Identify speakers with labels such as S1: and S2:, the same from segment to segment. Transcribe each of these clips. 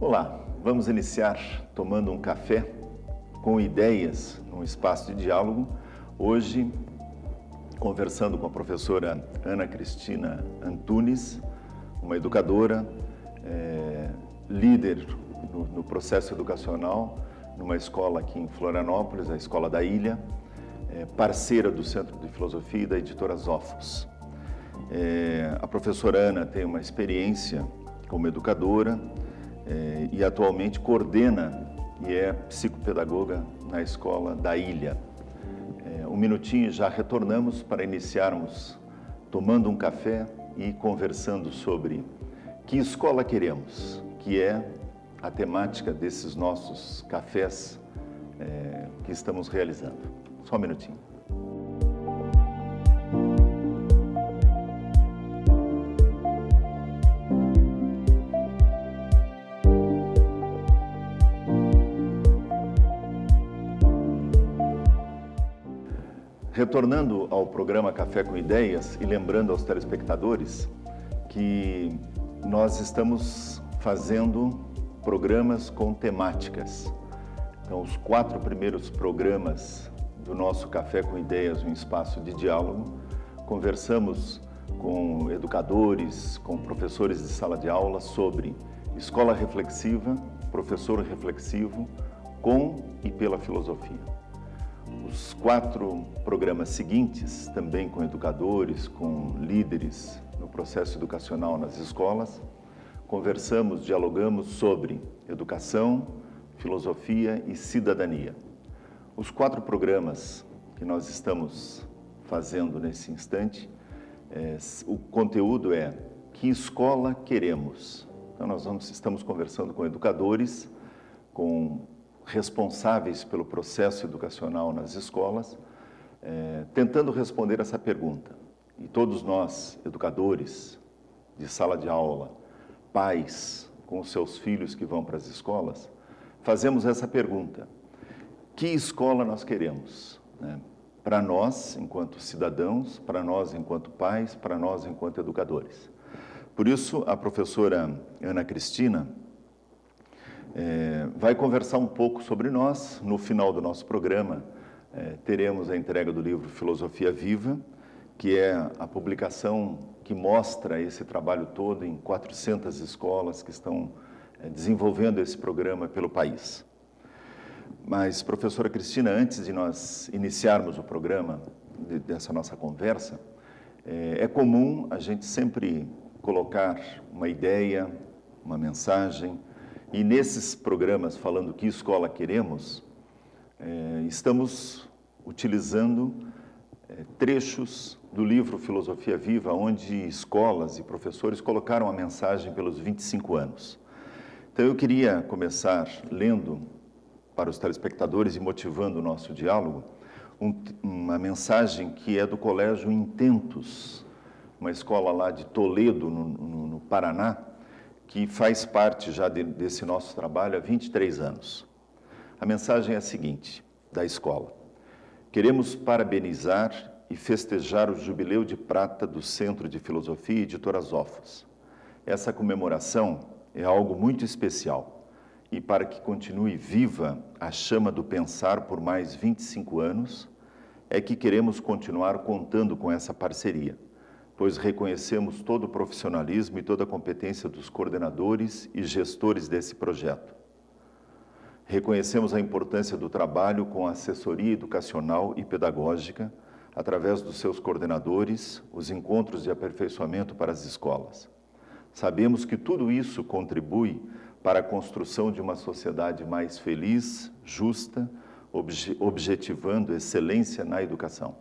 S1: Olá, vamos iniciar tomando um café com ideias num espaço de diálogo. Hoje, conversando com a professora Ana Cristina Antunes, uma educadora, líder no processo educacional, numa escola aqui em Florianópolis, a Escola da Ilha, parceira do Centro de Filosofia e da editora Zófos. A professora Ana tem uma experiência como educadora e atualmente coordena e é psicopedagoga na Escola da Ilha. Um minutinho e já retornamos para iniciarmos tomando um café e conversando sobre que escola queremos, que é a temática desses nossos cafés que estamos realizando. Só um minutinho. Retornando ao programa Café com Ideias e lembrando aos telespectadores que nós estamos fazendo programas com temáticas. Então, os 4 primeiros programas do nosso Café com Ideias, um espaço de diálogo, conversamos com educadores, com professores de sala de aula sobre escola reflexiva, professor reflexivo, com e pela filosofia. Os 4 programas seguintes, também com educadores, com líderes no processo educacional nas escolas, conversamos, dialogamos sobre educação, filosofia e cidadania. Os 4 programas que nós estamos fazendo nesse instante, o conteúdo é que escola queremos. Então nós estamos conversando com educadores, com responsáveis pelo processo educacional nas escolas, tentando responder essa pergunta. E todos nós, educadores de sala de aula, pais com os seus filhos que vão para as escolas, fazemos essa pergunta: que escola nós queremos? Para nós, enquanto cidadãos, para nós, enquanto pais, para nós, enquanto educadores. Por isso, a professora Ana Cristina vai conversar um pouco sobre nós. No final do nosso programa, teremos a entrega do livro Filosofia Viva, que é a publicação que mostra esse trabalho todo em 400 escolas que estão desenvolvendo esse programa pelo país. Mas, professora Cristina, antes de nós iniciarmos o programa, dessa nossa conversa, é comum a gente sempre colocar uma ideia, uma mensagem. E nesses programas, falando que escola queremos, estamos utilizando trechos do livro Filosofia Viva, onde escolas e professores colocaram a mensagem pelos 25 anos. Então, eu queria começar lendo para os telespectadores e motivando o nosso diálogo, uma mensagem que é do Colégio Intentos, uma escola lá de Toledo, no Paraná, que faz parte já desse nosso trabalho há 23 anos. A mensagem é a seguinte, da escola: queremos parabenizar e festejar o jubileu de prata do Centro de Filosofia e Editora Zófos. Essa comemoração é algo muito especial e, para que continue viva a chama do pensar por mais 25 anos, é que queremos continuar contando com essa parceria, pois reconhecemos todo o profissionalismo e toda a competência dos coordenadores e gestores desse projeto. Reconhecemos a importância do trabalho com a assessoria educacional e pedagógica, através dos seus coordenadores, os encontros de aperfeiçoamento para as escolas. Sabemos que tudo isso contribui para a construção de uma sociedade mais feliz, justa, objetivando excelência na educação.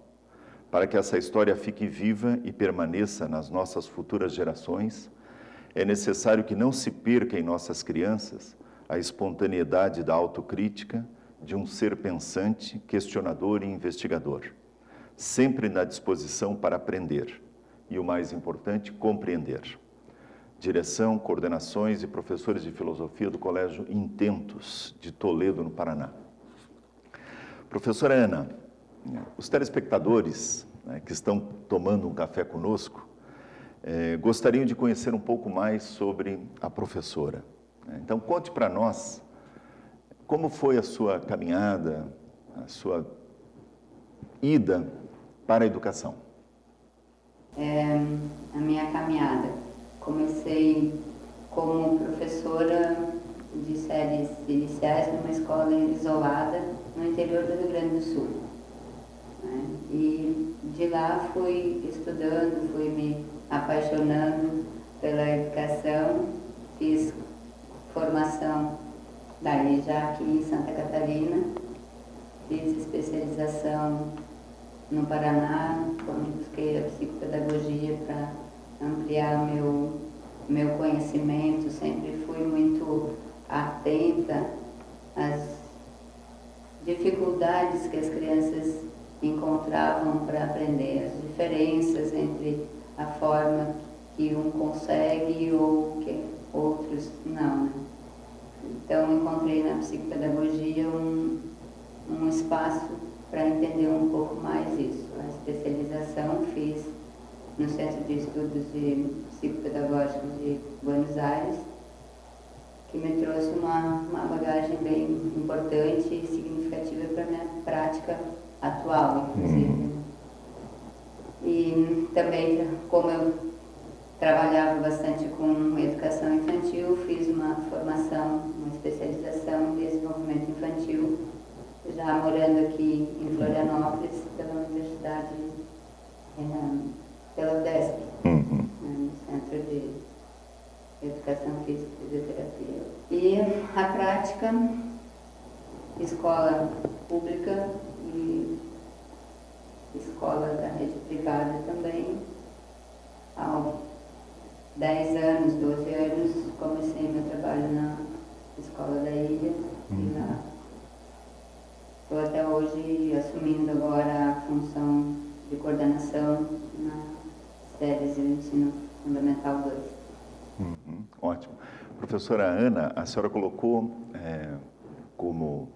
S1: Para que essa história fique viva e permaneça nas nossas futuras gerações, é necessário que não se perca em nossas crianças a espontaneidade da autocrítica de um ser pensante, questionador e investigador, sempre na disposição para aprender e, o mais importante, compreender. Direção, coordenações e professores de filosofia do Colégio Intentos, de Toledo, no Paraná. Professora Ana, os telespectadores que estão tomando um café conosco gostariam de conhecer um pouco mais sobre a professora. né? Então, conte para nós como foi a sua caminhada, a sua ida para a educação.
S2: A minha caminhada. Comecei como professora de séries iniciais numa escola isolada no interior do Rio Grande do Sul, né? E de lá fui estudando, fui me apaixonando pela educação, fiz formação daí já aqui em Santa Catarina, fiz especialização no Paraná, quando busquei a psicopedagogia para ampliar meu conhecimento, sempre fui muito atenta às dificuldades que as crianças encontravam para aprender, as diferenças entre a forma que um consegue ou que outros não, né? Então, encontrei na psicopedagogia um espaço para entender um pouco mais isso. A especialização fiz no Centro de Estudos Psicopedagógicos de Buenos Aires, que me trouxe uma bagagem bem importante e significativa para a minha prática atual, inclusive. E também, como eu trabalhava bastante com educação infantil, fiz uma formação, uma especialização em desenvolvimento infantil, já morando aqui em Florianópolis, pela Universidade, pela UDESP, no Centro de Educação Física e Fisioterapia. E a prática, escola pública e escola da rede privada também. Há 10 anos, 12 anos, comecei meu trabalho na Escola da Ilha e lá estou até hoje assumindo agora a função de coordenação nas séries de ensino fundamental 2.
S1: Ótimo. Professora Ana, a senhora colocou como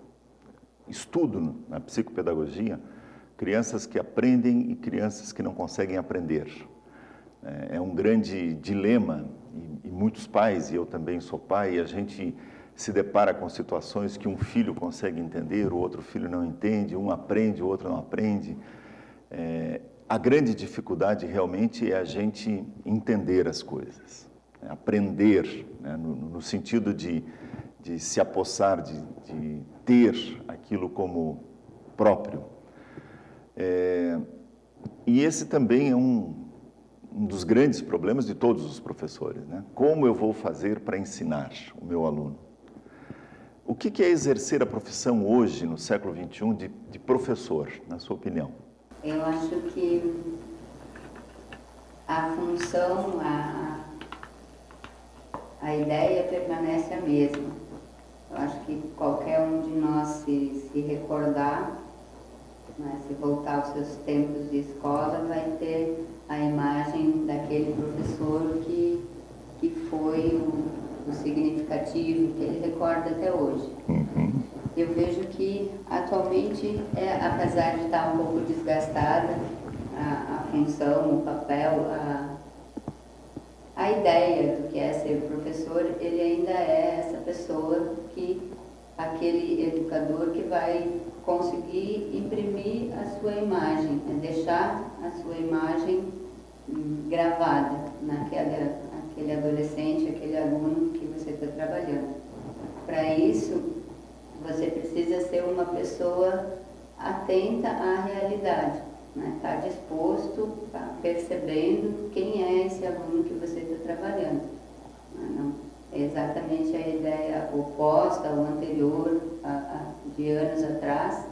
S1: estudo na psicopedagogia crianças que aprendem e crianças que não conseguem aprender. É um grande dilema e muitos pais, e eu também sou pai, a gente se depara com situações que um filho consegue entender, o outro filho não entende, um aprende, o outro não aprende. A grande dificuldade realmente é a gente entender as coisas, aprender, né, no sentido de se apossar, de ter aquilo como próprio. E esse também é um dos grandes problemas de todos os professores, né? Como eu vou fazer para ensinar o meu aluno? O que é exercer a profissão hoje, no século XXI, de professor, na sua opinião?
S2: Eu acho que a função, a ideia permanece a mesma. Eu acho que qualquer um de nós se recordar, né, se voltar aos seus tempos de escola, vai ter a imagem daquele professor que foi o significativo, que ele recorda até hoje. Eu vejo que atualmente, apesar de estar um pouco desgastada a função, o papel, a ideia do que é ser professor, ele ainda é essa pessoa aquele educador que vai conseguir imprimir a sua imagem, deixar a sua imagem gravada naquele adolescente, aquele aluno que você está trabalhando. Para isso, você precisa ser uma pessoa atenta à realidade, né? Está disposto, tá percebendo quem é esse aluno que você está trabalhando. Não, é exatamente a ideia oposta ao anterior, de anos atrás,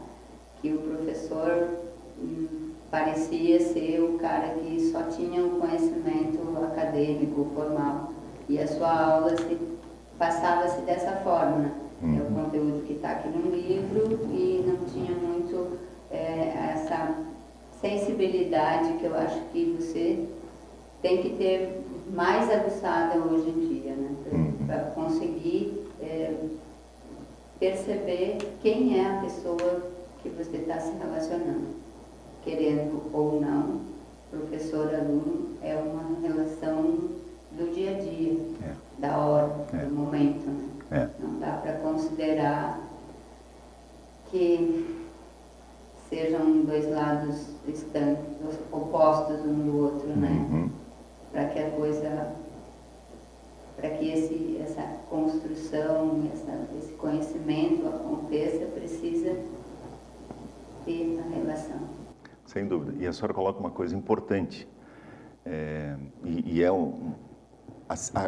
S2: que o professor parecia ser o cara que só tinha um conhecimento acadêmico, formal, e a sua aula passava-se dessa forma, né? É o conteúdo que está aqui no livro e não tinha muito essa sensibilidade que eu acho que você tem que ter mais aguçada hoje em dia, né? Para conseguir perceber quem é a pessoa que você está se relacionando. Querendo ou não, professor-aluno é uma relação do dia a dia, da hora, do momento, né? tolerar que sejam dois lados distantes, opostos um do outro, né? Para que a coisa, para que essa construção, esse conhecimento aconteça, precisa ter a relação.
S1: Sem dúvida. E a senhora coloca uma coisa importante,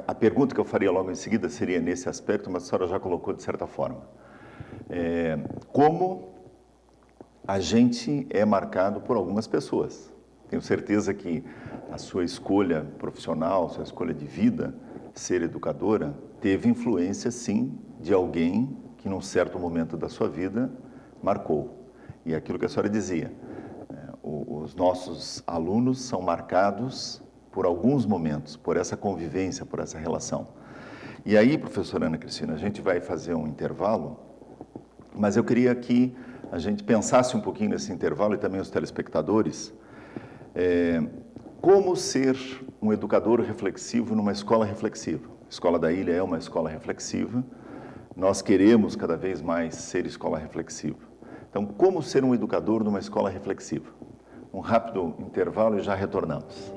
S1: a pergunta que eu faria logo em seguida seria nesse aspecto, mas a senhora já colocou de certa forma. Como a gente é marcado por algumas pessoas. Tenho certeza que a sua escolha profissional, sua escolha de vida, ser educadora, teve influência, sim, de alguém que, num certo momento da sua vida, marcou. E aquilo que a senhora dizia, os nossos alunos são marcados por alguns momentos, por essa convivência, por essa relação. E aí, professora Ana Cristina, a gente vai fazer um intervalo, mas eu queria que a gente pensasse um pouquinho nesse intervalo, e também os telespectadores, como ser um educador reflexivo numa escola reflexiva. A Escola da Ilha é uma escola reflexiva, nós queremos cada vez mais ser escola reflexiva. Então, como ser um educador numa escola reflexiva? Um rápido intervalo e já retornamos.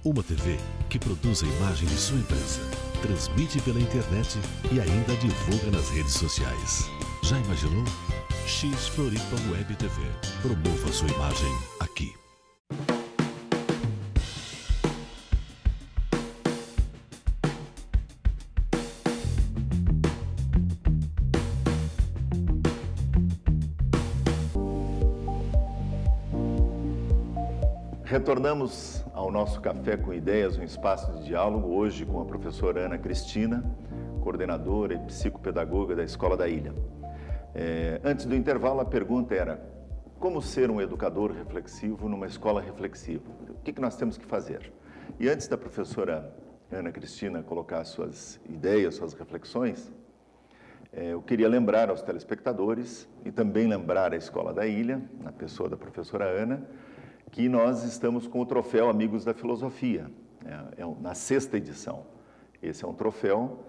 S3: Uma TV que produz a imagem de sua empresa, transmite pela internet e ainda divulga nas redes sociais. Já imaginou? X Floripa Web TV. Promova sua imagem aqui.
S1: Retornamos ao nosso Café com Ideias, um espaço de diálogo, hoje com a professora Ana Cristina, coordenadora e psicopedagoga da Escola da Ilha. Antes do intervalo, a pergunta era: como ser um educador reflexivo numa escola reflexiva? O que nós temos que fazer? E antes da professora Ana Cristina colocar suas ideias, suas reflexões, eu queria lembrar aos telespectadores e também lembrar a Escola da Ilha, na pessoa da professora Ana, que nós estamos com o troféu Amigos da Filosofia, na 6ª edição. Esse é um troféu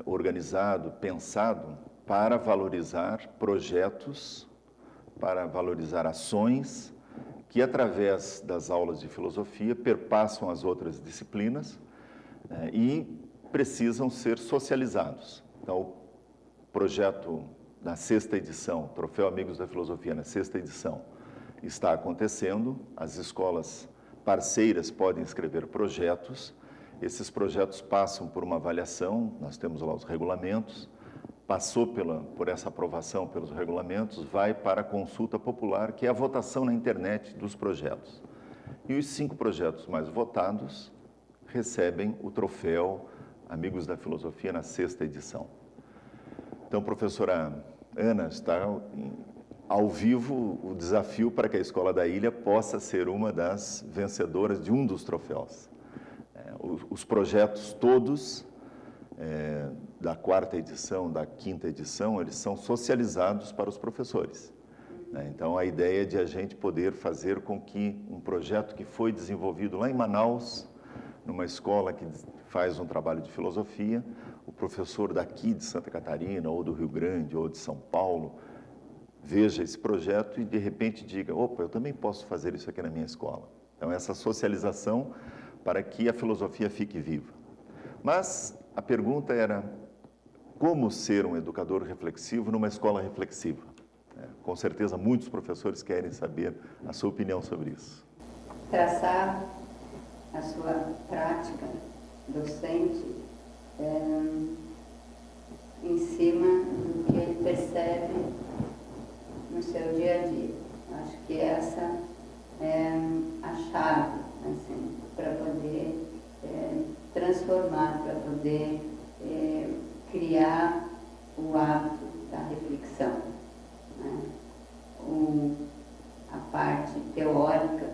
S1: organizado, pensado para valorizar projetos, para valorizar ações que, através das aulas de filosofia, perpassam as outras disciplinas e precisam ser socializados. Então, o projeto da 6ª edição, Troféu Amigos da Filosofia, na 6ª edição, está acontecendo. As escolas parceiras podem escrever projetos. Esses projetos passam por uma avaliação, nós temos lá os regulamentos, passou por essa aprovação pelos regulamentos, vai para a consulta popular, que é a votação na internet dos projetos. E os 5 projetos mais votados recebem o troféu Amigos da Filosofia na 6ª edição. Então, professora Ana, está ao vivo o desafio para que a Escola da Ilha possa ser uma das vencedoras de um dos troféus. Os projetos todos, da 4ª edição, da 5ª edição, eles são socializados para os professores. Então, a ideia é de a gente poder fazer com que um projeto que foi desenvolvido lá em Manaus, numa escola que faz um trabalho de filosofia, o professor daqui de Santa Catarina, ou do Rio Grande, ou de São Paulo, veja esse projeto e, de repente, diga: opa, eu também posso fazer isso aqui na minha escola. Então, essa socialização para que a filosofia fique viva. Mas a pergunta era: como ser um educador reflexivo numa escola reflexiva? Com certeza, muitos professores querem saber a sua opinião sobre isso.
S2: Traçar a sua prática docente em cima do que ele percebe no seu dia a dia. Acho que essa é a chave, assim, para poder transformar, para poder criar o hábito da reflexão. Né? A parte teórica,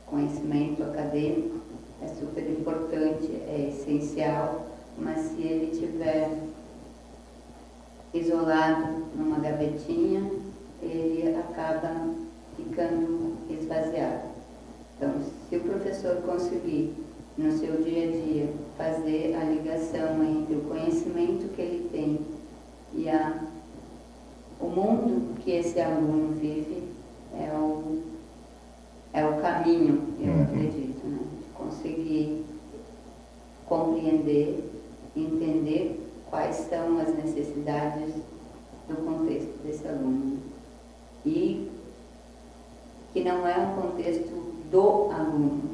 S2: conhecimento acadêmico, é super importante, é essencial, mas se ele estiver isolado numa gavetinha, ele acaba ficando esvaziado. Então, se o professor conseguir no seu dia a dia, fazer a ligação entre o conhecimento que ele tem e o mundo que esse aluno vive, é o caminho, eu acredito, né? De conseguir compreender, entender quais são as necessidades do contexto desse aluno. E que não é um contexto do aluno,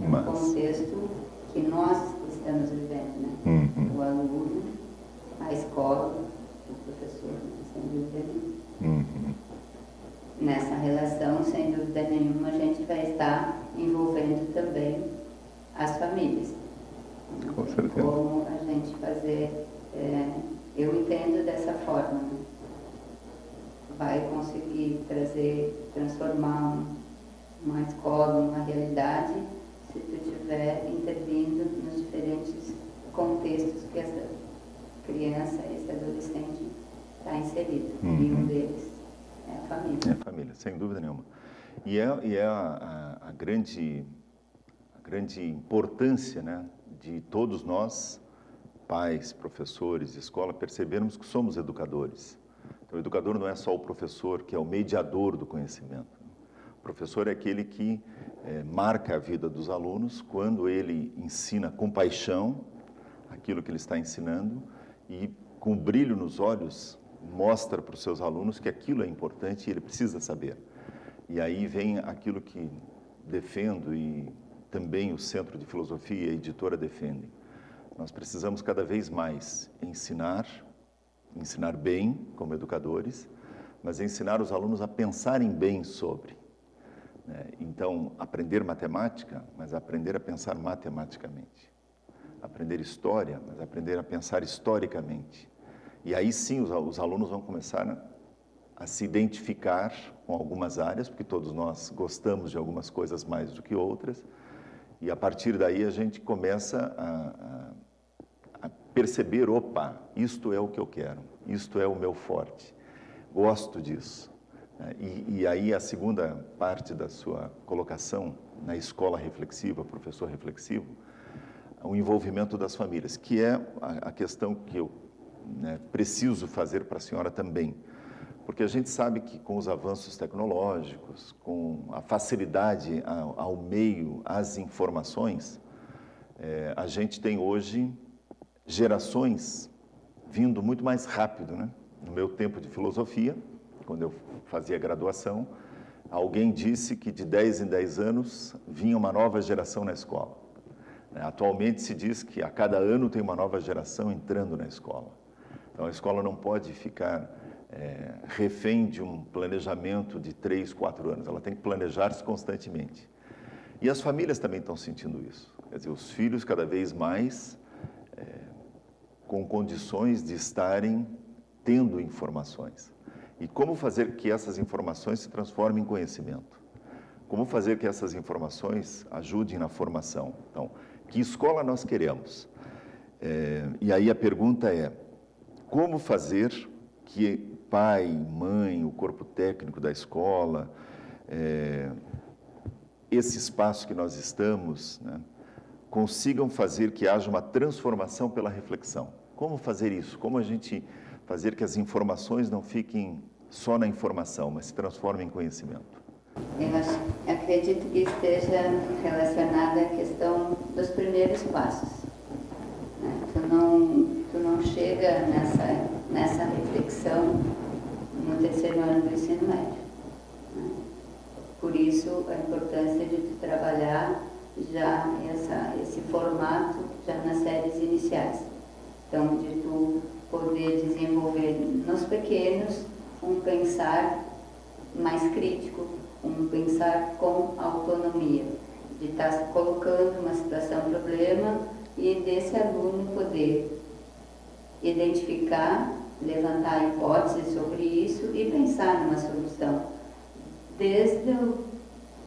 S2: é um contexto que nós estamos vivendo, né? O aluno, a escola, o professor, sem dúvida nenhuma. Nessa relação, sem dúvida nenhuma, a gente vai estar envolvendo também as famílias.
S1: Com certeza.
S2: Como a gente fazer, eu entendo dessa forma, né? Vai conseguir transformar uma escola, uma realidade, se tu estiver intervindo nos diferentes contextos que essa criança, esse adolescente está inserido. E um deles é a família.
S1: É a família, sem dúvida nenhuma. E é a grande importância, né, de todos nós, pais, professores, escola, percebermos que somos educadores. Então, o educador não é só o professor, que é o mediador do conhecimento. O professor é aquele que marca a vida dos alunos quando ele ensina com paixão aquilo que ele está ensinando e, com brilho nos olhos, mostra para os seus alunos que aquilo é importante e ele precisa saber. E aí vem aquilo que defendo e também o Centro de Filosofia e a editora defendem. Nós precisamos cada vez mais ensinar bem como educadores, mas ensinar os alunos a pensarem bem sobre. Né? Então, aprender matemática, mas aprender a pensar matematicamente. Aprender história, mas aprender a pensar historicamente. E aí sim os alunos vão começar a se identificar com algumas áreas, porque todos nós gostamos de algumas coisas mais do que outras, e a partir daí a gente começa a perceber, opa, isto é o que eu quero, isto é o meu forte, gosto disso. E aí a segunda parte da sua colocação na escola reflexiva, professor reflexivo, o envolvimento das famílias, que é a questão que eu preciso fazer para a senhora também. Porque a gente sabe que com os avanços tecnológicos, com a facilidade ao meio, às informações, a gente tem hoje gerações vindo muito mais rápido, né? No meu tempo de filosofia, quando eu fazia graduação, alguém disse que de 10 em 10 anos vinha uma nova geração na escola. Atualmente se diz que a cada ano tem uma nova geração entrando na escola. Então a escola não pode ficar refém de um planejamento de 3, 4 anos, ela tem que planejar-se constantemente. E as famílias também estão sentindo isso. Quer dizer, os filhos cada vez mais com condições de estarem tendo informações. E como fazer que essas informações se transformem em conhecimento? Como fazer que essas informações ajudem na formação? Então, que escola nós queremos? E aí a pergunta é, como fazer que pai, mãe, o corpo técnico da escola, esse espaço que nós estamos, né, consigam fazer que haja uma transformação pela reflexão. Como fazer isso? Como a gente fazer que as informações não fiquem só na informação, mas se transformem em conhecimento?
S2: Eu acredito que esteja relacionada à questão dos primeiros passos. Tu não chega nessa reflexão no terceiro ano do ensino médio. Por isso, a importância de tu trabalhar já esse formato já nas séries iniciais. Então, de tu poder desenvolver nos pequenos um pensar mais crítico, um pensar com autonomia, de estar se colocando uma situação, problema, e desse aluno poder identificar, levantar hipóteses sobre isso e pensar numa solução. Desde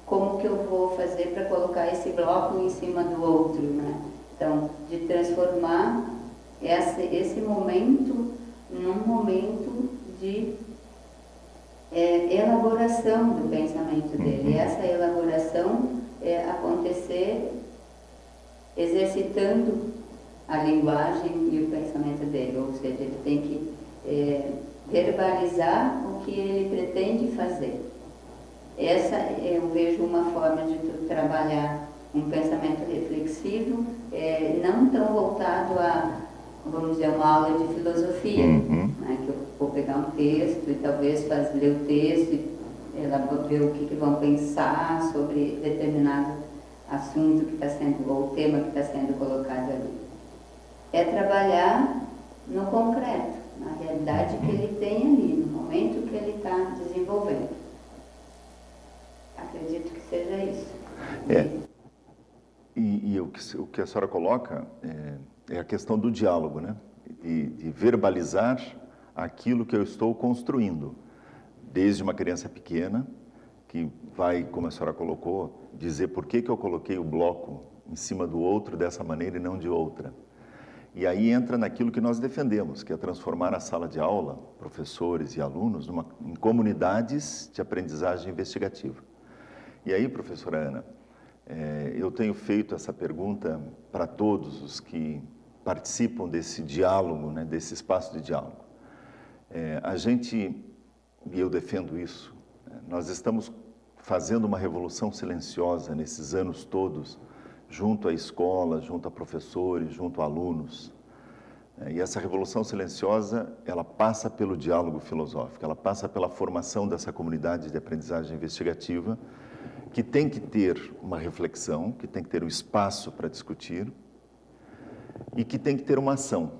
S2: como que eu vou fazer para colocar esse bloco em cima do outro, né? Então, de transformar esse momento num momento de elaboração do pensamento dele. Essa elaboração acontecer exercitando a linguagem e o pensamento dele, ou seja, ele tem que verbalizar o que ele pretende fazer. Essa eu vejo uma forma de trabalhar um pensamento reflexivo, não tão voltado a, vamos dizer, uma aula de filosofia, né, que eu vou pegar um texto e talvez ler o texto e ver o que vão pensar sobre determinado assunto que está sendo, ou tema que está sendo colocado ali. É trabalhar no concreto, na realidade que ele tem ali, no momento que ele está desenvolvendo. Acredito que seja isso.
S1: E o que a senhora coloca é a questão do diálogo, né? De verbalizar aquilo que eu estou construindo, desde uma criança pequena, que vai, como a senhora colocou, dizer por que eu coloquei o bloco em cima do outro dessa maneira e não de outra. E aí entra naquilo que nós defendemos, que é transformar a sala de aula, professores e alunos, em comunidades de aprendizagem investigativa. E aí, professora Ana, eu tenho feito essa pergunta para todos os que participam desse diálogo, né, desse espaço de diálogo. A gente, e eu defendo isso, nós estamos fazendo uma revolução silenciosa nesses anos todos, junto à escola, junto a professores, junto a alunos. E essa revolução silenciosa, ela passa pelo diálogo filosófico, ela passa pela formação dessa comunidade de aprendizagem investigativa, que tem que ter uma reflexão, que tem que ter um espaço para discutir e que tem que ter uma ação,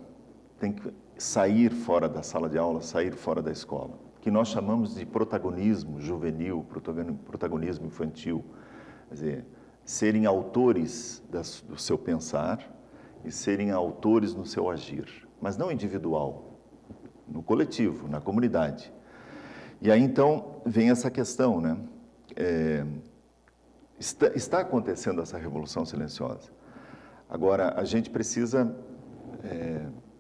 S1: tem que sair fora da sala de aula, sair fora da escola, que nós chamamos de protagonismo juvenil, protagonismo infantil, quer dizer, serem autores do seu pensar e serem autores no seu agir, mas não individual, no coletivo, na comunidade. E aí então vem essa questão, né? Está acontecendo essa revolução silenciosa. Agora, a gente precisa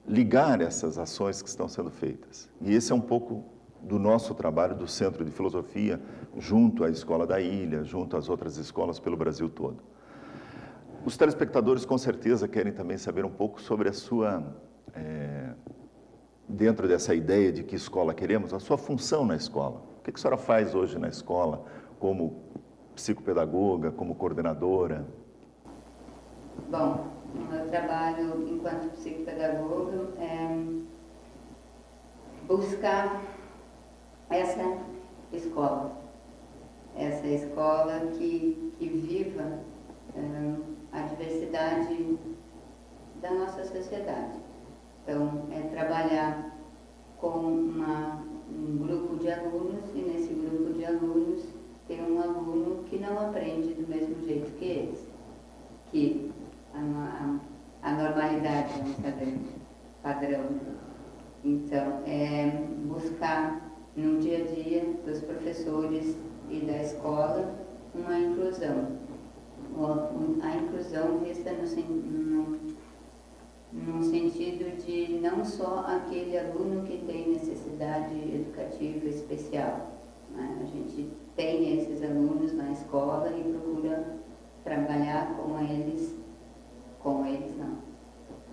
S1: ligar essas ações que estão sendo feitas. E esse é um pouco do nosso trabalho do Centro de Filosofia, junto à Escola da Ilha, junto às outras escolas pelo Brasil todo. Os telespectadores, com certeza, querem também saber um pouco sobre a sua, dentro dessa ideia de que escola queremos, a sua função na escola. O que a senhora faz hoje na escola, como psicopedagoga, como coordenadora?
S2: Bom, o meu trabalho enquanto psicopedagoga é buscar essa escola que viva a diversidade da nossa sociedade. Então, é trabalhar com um grupo de alunos e nesse grupo de alunos tem um aluno que não aprende do mesmo jeito que eles, que a normalidade, vamos saber, padrão. Então, é buscar no dia a dia dos professores e da escola uma inclusão. A inclusão vista no sentido de não só aquele aluno que tem necessidade educativa especial, né? A gente tem esses alunos na escola e procura trabalhar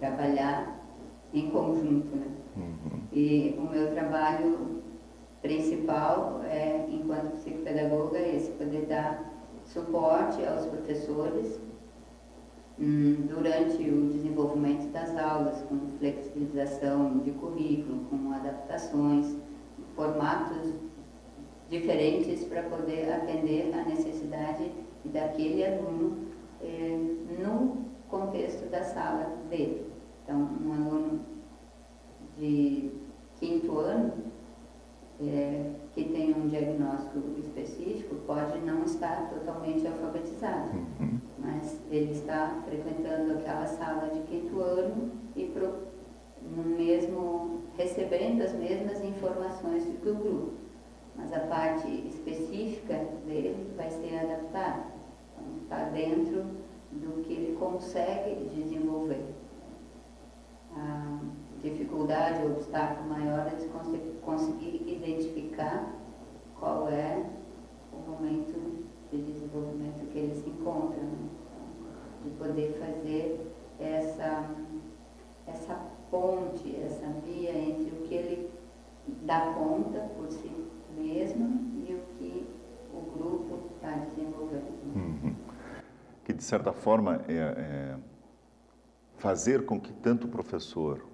S2: trabalhar em conjunto, né? E o meu trabalho principal enquanto psicopedagoga, é esse, poder dar suporte aos professores durante o desenvolvimento das aulas, com flexibilização de currículo, com adaptações, formatos diferentes para poder atender a necessidade daquele aluno no contexto da sala dele. Então, um aluno de 5º ano que tem um diagnóstico específico pode não estar totalmente alfabetizado, mas ele está frequentando aquela sala de 5º ano e recebendo as mesmas informações que o grupo, mas a parte específica dele vai ser adaptada, então, está dentro do que ele consegue desenvolver. A dificuldade, o obstáculo maior é de conseguir identificar qual é o momento de desenvolvimento que ele se encontra, né? Então, de poder fazer essa ponte, essa via entre o que ele dá conta por si mesmo e o que o grupo está desenvolvendo.
S1: Uhum. Que, de certa forma, fazer com que tanto o professor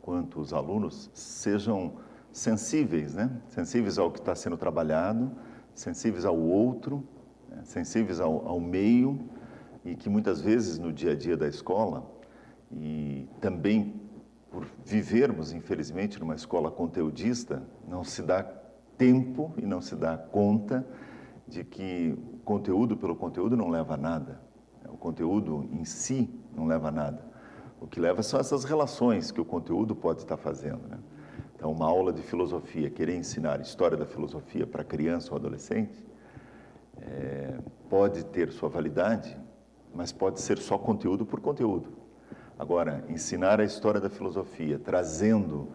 S1: quanto os alunos sejam sensíveis, né? Sensíveis ao que está sendo trabalhado, sensíveis ao outro, né? Sensíveis ao meio, e que muitas vezes no dia a dia da escola, e também por vivermos, infelizmente, numa escola conteudista, não se dá tempo e não se dá conta de que o conteúdo pelo conteúdo não leva a nada. O conteúdo em si não leva a nada. O que leva são essas relações que o conteúdo pode estar fazendo, né? Então, uma aula de filosofia, querer ensinar história da filosofia para criança ou adolescente, pode ter sua validade, mas pode ser só conteúdo por conteúdo. Agora, ensinar a história da filosofia, trazendo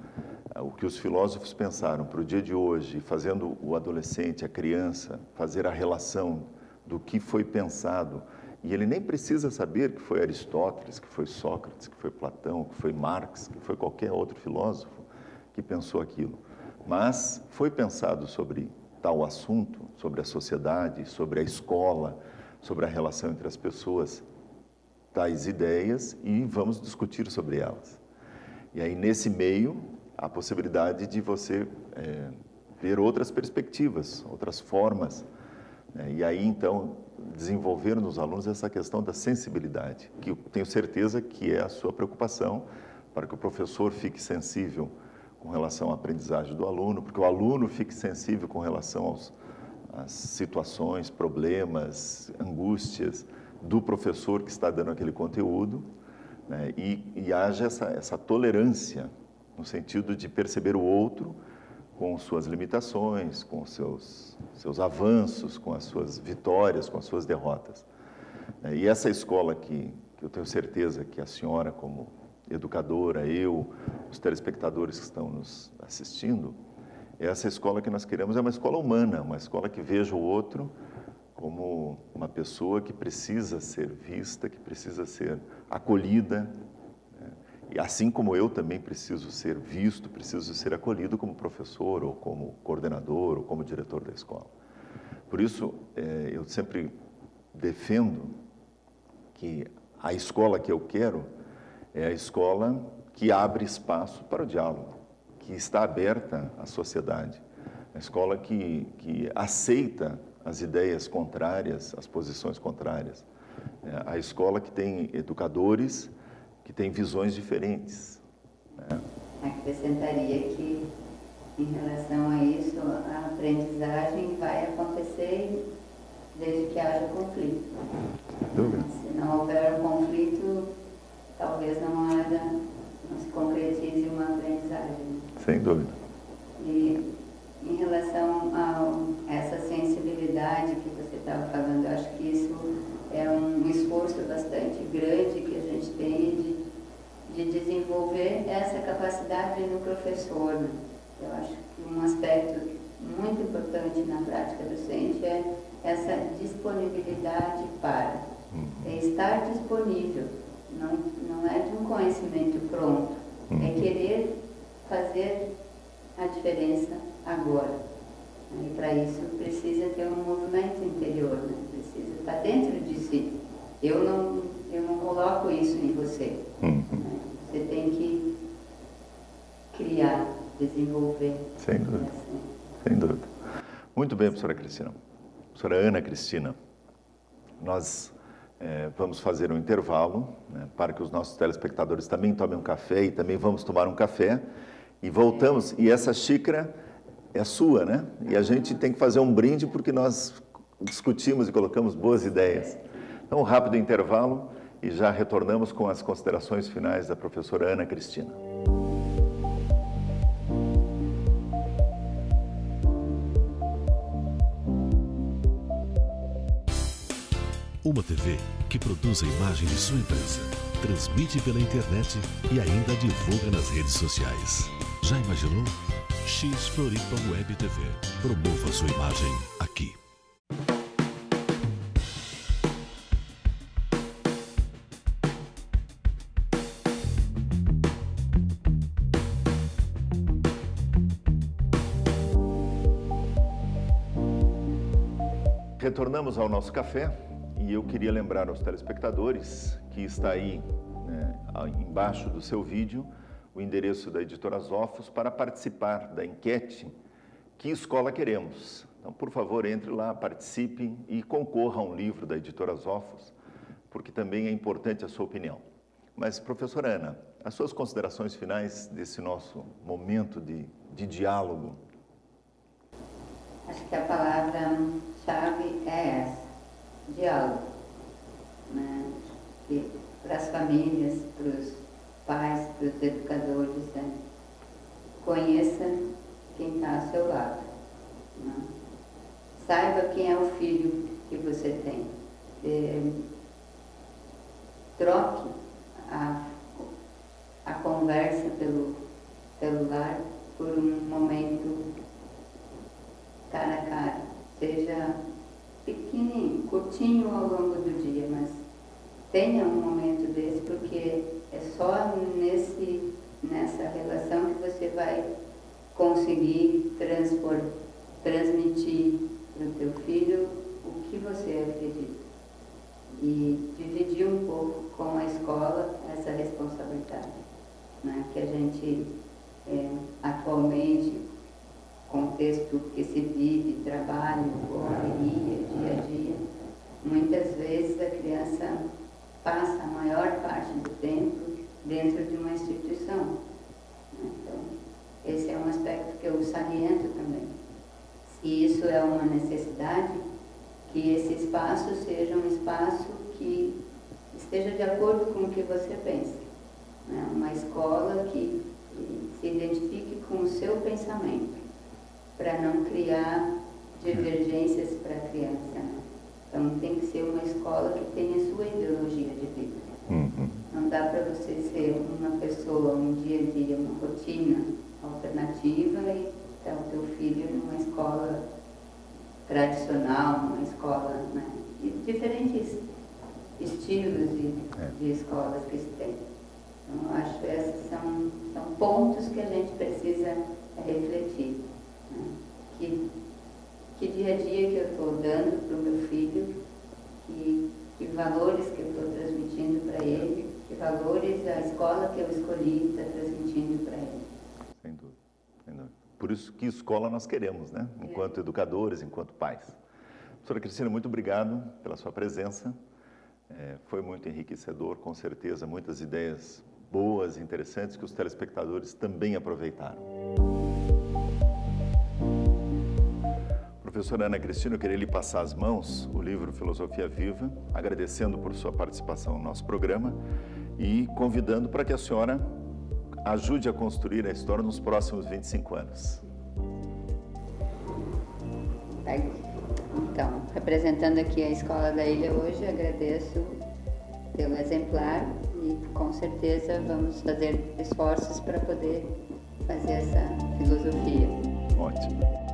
S1: o que os filósofos pensaram para o dia de hoje, fazendo o adolescente, a criança, fazer a relação do que foi pensado, e ele nem precisa saber que foi Aristóteles, que foi Sócrates, que foi Platão, que foi Marx, que foi qualquer outro filósofo que pensou aquilo. Mas foi pensado sobre tal assunto, sobre a sociedade, sobre a escola, sobre a relação entre as pessoas, tais ideias, e vamos discutir sobre elas. E aí, nesse meio, a possibilidade de você ver outras perspectivas, outras formas, né? E aí, então, desenvolver nos alunos essa questão da sensibilidade, que eu tenho certeza que é a sua preocupação, para que o professor fique sensível com relação à aprendizagem do aluno, porque o aluno fique sensível com relação às situações, problemas, angústias do professor que está dando aquele conteúdo, né? E haja essa tolerância, no sentido de perceber o outro com suas limitações, com seus avanços, com as suas vitórias, com as suas derrotas. E essa escola que eu tenho certeza que a senhora, como educadora, eu, os telespectadores que estão nos assistindo, essa escola que nós queremos é uma escola humana, uma escola que veja o outro como uma pessoa que precisa ser vista, que precisa ser acolhida, né? E assim como eu também preciso ser visto, preciso ser acolhido como professor, ou como coordenador, ou como diretor da escola. Por isso, eu sempre defendo que a escola que eu quero é a escola que abre espaço para o diálogo, que está aberta à sociedade, a escola que aceita as ideias contrárias, as posições contrárias, a escola que tem educadores que têm visões diferentes, né?
S2: Acrescentaria que, em relação a isso, a aprendizagem vai acontecer desde que haja conflito. Se não houver um conflito, talvez não se concretize uma aprendizagem.
S1: Sem dúvida.
S2: E em relação a essa sensibilidade que você estava falando, eu acho que isso é um esforço bastante grande que a gente tem de desenvolver essa capacidade no professor, né? Eu acho que um aspecto muito importante na prática docente é essa disponibilidade para estar disponível. Não é de um conhecimento pronto, é querer fazer a diferença agora. E para isso precisa ter um movimento interior, né? Precisa estar dentro de si. Eu não coloco isso em você. Né? Você tem que criar, desenvolver.
S1: Sem dúvida. Sem dúvida. Muito bem, professora Cristina. Professora Ana Cristina, nós vamos fazer um intervalo, né, para que os nossos telespectadores também tomem um café, e também vamos tomar um café, e voltamos, e essa xícara é sua, né? E a gente tem que fazer um brinde porque nós discutimos e colocamos boas ideias. Então, um rápido intervalo e já retornamos com as considerações finais da professora Ana Cristina.
S3: Uma TV que produz a imagem de sua empresa, transmite pela internet e ainda divulga nas redes sociais. Já imaginou? X Floripa Web TV. Promova sua imagem aqui.
S1: retornamos ao nosso café e eu queria lembrar aos telespectadores que está aí, né, embaixo do seu vídeo, o endereço da Editora Zófos para participar da enquete Que Escola Queremos. Então, por favor, entre lá, participe e concorra a um livro da Editora Zófos, porque também é importante a sua opinião. Mas, professora Ana, as suas considerações finais desse nosso momento de diálogo?
S2: Acho que a palavra-chave é essa, diálogo. Né? E para as famílias, para os pais, para os educadores, né? Conheça quem está ao seu lado. Né? Saiba quem é o filho que você tem. Troque a conversa pelo celular por um momento cara a cara, seja pequenininho, curtinho ao longo do dia, mas tenha um momento desse, porque é só nessa relação que você vai conseguir transmitir para o teu filho o que você acredita e dividir um pouco com a escola essa responsabilidade, né? Que a gente atualmente, contexto que se vive, trabalho, correria, dia a dia, muitas vezes a criança passa a maior parte do tempo dentro de uma instituição. Então, esse é um aspecto que eu saliento também. Se isso é uma necessidade, que esse espaço seja um espaço que esteja de acordo com o que você pensa. Né? Uma escola que se identifique com o seu pensamento, para não criar divergências para a criança. Né? Então, tem que ser uma escola que tenha sua ideologia de vida.
S1: Uhum.
S2: Não dá para você ser uma pessoa, um dia a dia, uma rotina alternativa e ter o teu filho numa escola tradicional, numa escola, né, de diferentes estilos de escolas que se tem. Então, eu acho que esses são pontos que a gente precisa refletir. Né? Que dia a dia que eu estou dando para o meu filho, que valores que eu estou transmitindo para ele, que valores a escola que eu escolhi está transmitindo para ele.
S1: Sem dúvida, sem dúvida. Por isso que escola nós queremos, né? Enquanto educadores, enquanto pais. Professora Cristina, muito obrigado pela sua presença. Foi muito enriquecedor, com certeza, muitas ideias boas e interessantes que os telespectadores também aproveitaram. Professora Ana Cristina, eu queria lhe passar as mãos o livro Filosofia Viva, agradecendo por sua participação no nosso programa e convidando para que a senhora ajude a construir a história nos próximos 25 anos.
S2: Então, representando aqui a Escola da Ilha hoje, agradeço pelo exemplar e com certeza vamos fazer esforços para poder fazer essa filosofia.
S1: Ótimo.